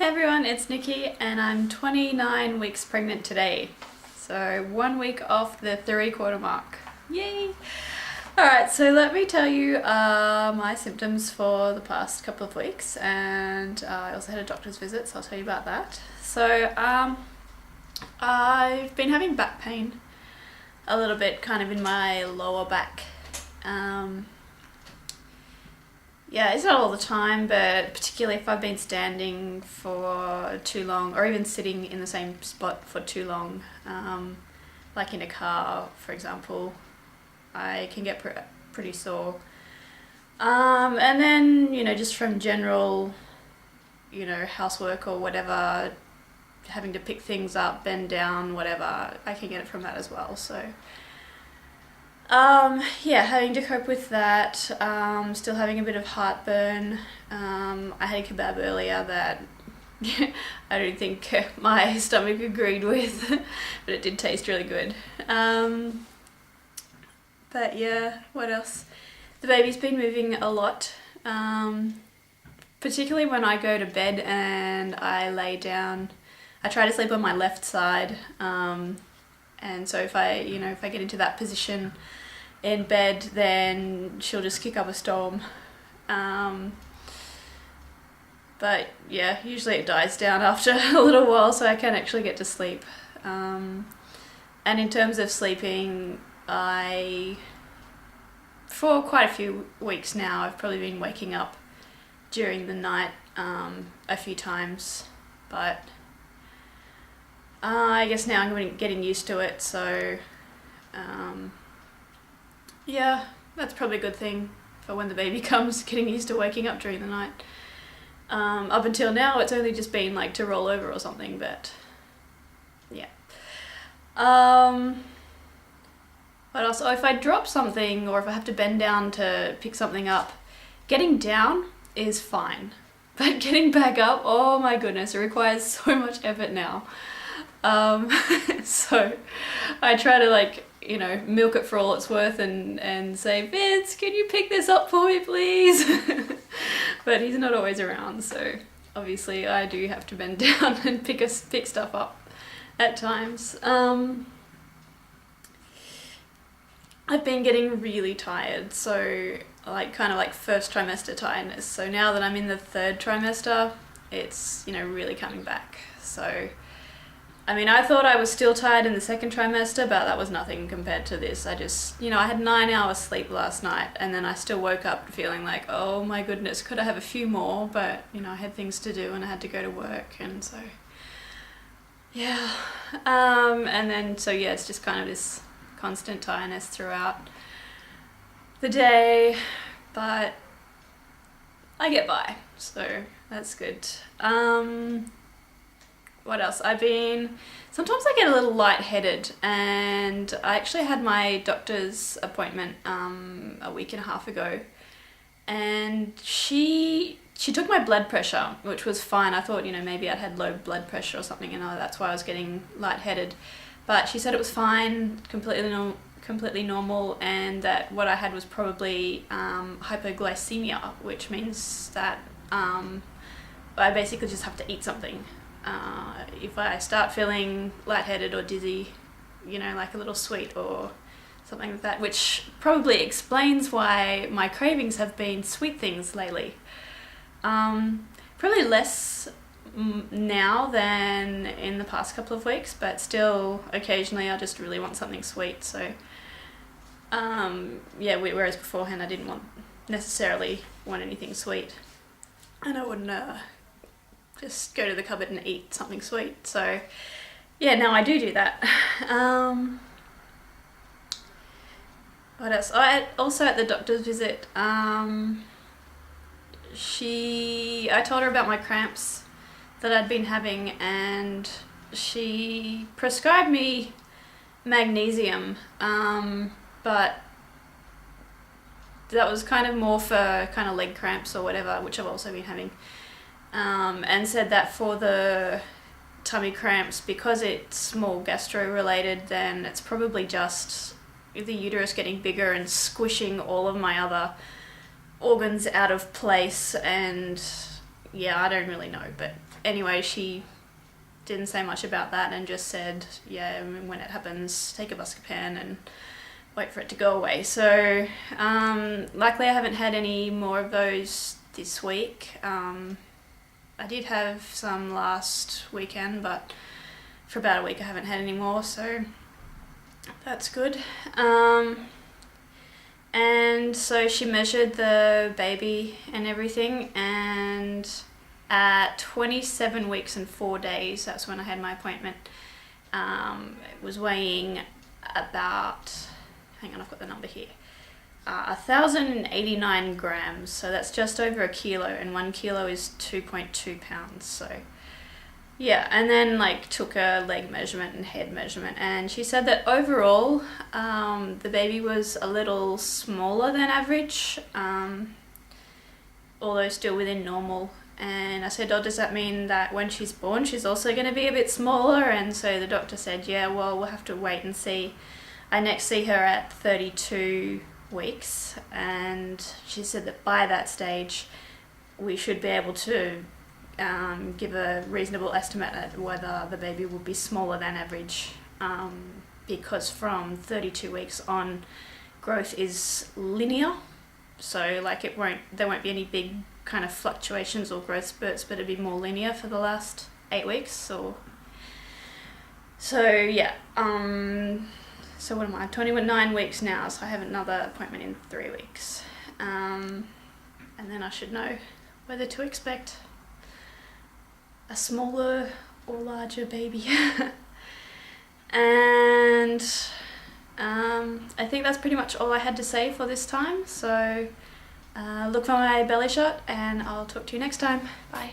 Hey everyone, it's Nikki and I'm 29 weeks pregnant today. So 1 week off the 3/4 mark. Yay! Alright, so let me tell you my symptoms for the past couple of weeks, and I also had a doctor's visit, so I'll tell you about that. So I've been having back pain a little bit, kind of in my lower back. Yeah, it's not all the time, but particularly if I've been standing for too long or even sitting in the same spot for too long, like in a car, for example, I can get pretty sore. And then, just from general, housework or whatever, having to pick things up, bend down, whatever, I can get it from that as well. So yeah, having to cope with that, still having a bit of heartburn. I had a kebab earlier that I don't think my stomach agreed with, but it did taste really good. But yeah, what else? The baby's been moving a lot, particularly when I go to bed and I lay down. I try to sleep on my left side, and so if I get into that position in bed, then she'll just kick up a storm. But yeah, usually it dies down after a little while, so I can actually get to sleep. And in terms of sleeping, for quite a few weeks now, I've probably been waking up during the night a few times, but I guess now I'm getting used to it, so yeah, that's probably a good thing for when the baby comes, getting used to waking up during the night. Up until now, it's only just been like to roll over or something, but yeah. What else? Oh, if I drop something or if I have to bend down to pick something up, getting down is fine. But getting back up, oh my goodness, it requires so much effort now. So I try to milk it for all it's worth and say, Vince, can you pick this up for me, please? But he's not always around, so obviously I do have to bend down and pick stuff up at times. I've been getting really tired, so kind of first trimester tiredness. So now that I'm in the third trimester, it's really coming back. So I thought I was still tired in the second trimester, but that was nothing compared to this. I just, I had 9 hours sleep last night, and then I still woke up feeling like, oh my goodness, could I have a few more? But, I had things to do and I had to go to work, and so, yeah. And then, so yeah, it's just kind of this constant tiredness throughout the day, but I get by, so that's good. What else? Sometimes I get a little lightheaded, and I actually had my doctor's appointment a week and a half ago, and she took my blood pressure, which was fine. I thought, maybe I'd had low blood pressure or something, and that's why I was getting lightheaded. But she said it was fine, completely normal, and that what I had was probably hypoglycemia, which means that I basically just have to eat something. If I start feeling lightheaded or dizzy, like a little sweet or something like that, which probably explains why my cravings have been sweet things lately. Probably less now than in the past couple of weeks, but still occasionally I just really want something sweet. So yeah, whereas beforehand I didn't necessarily want anything sweet, and I wouldn't just go to the cupboard and eat something sweet. So yeah, now I do that. What else? Also at the doctor's visit, I told her about my cramps that I'd been having, and she prescribed me magnesium, but that was kind of more for kind of leg cramps or whatever, which I've also been having. And said that for the tummy cramps, because it's more gastro related, then it's probably just the uterus getting bigger and squishing all of my other organs out of place, and yeah, I don't really know, but anyway, she didn't say much about that and just said, yeah, when it happens, take a Buscopan and wait for it to go away. So luckily I haven't had any more of those this week. I did have some last weekend, but for about a week I haven't had any more, so that's good. And so she measured the baby and everything, and at 27 weeks and 4 days, that's when I had my appointment, it was weighing about, hang on, I've got the number here, 1,089 grams, so that's just over a kilo, and 1 kilo is 2.2 pounds, so yeah. And then like took a leg measurement and head measurement, and she said that overall the baby was a little smaller than average, although still within normal. And I said, oh, does that mean that when she's born she's also going to be a bit smaller? And so the doctor said, yeah, well, we'll have to wait and see. I next see her at 32 weeks, and she said that by that stage we should be able to give a reasonable estimate at whether the baby will be smaller than average, because from 32 weeks on, growth is linear, so like there won't be any big kind of fluctuations or growth spurts, but it'd be more linear for the last 8 weeks. Or so yeah. So what am I? 29 weeks now, so I have another appointment in 3 weeks, and then I should know whether to expect a smaller or larger baby. And I think that's pretty much all I had to say for this time, so look for my belly shot, and I'll talk to you next time. Bye.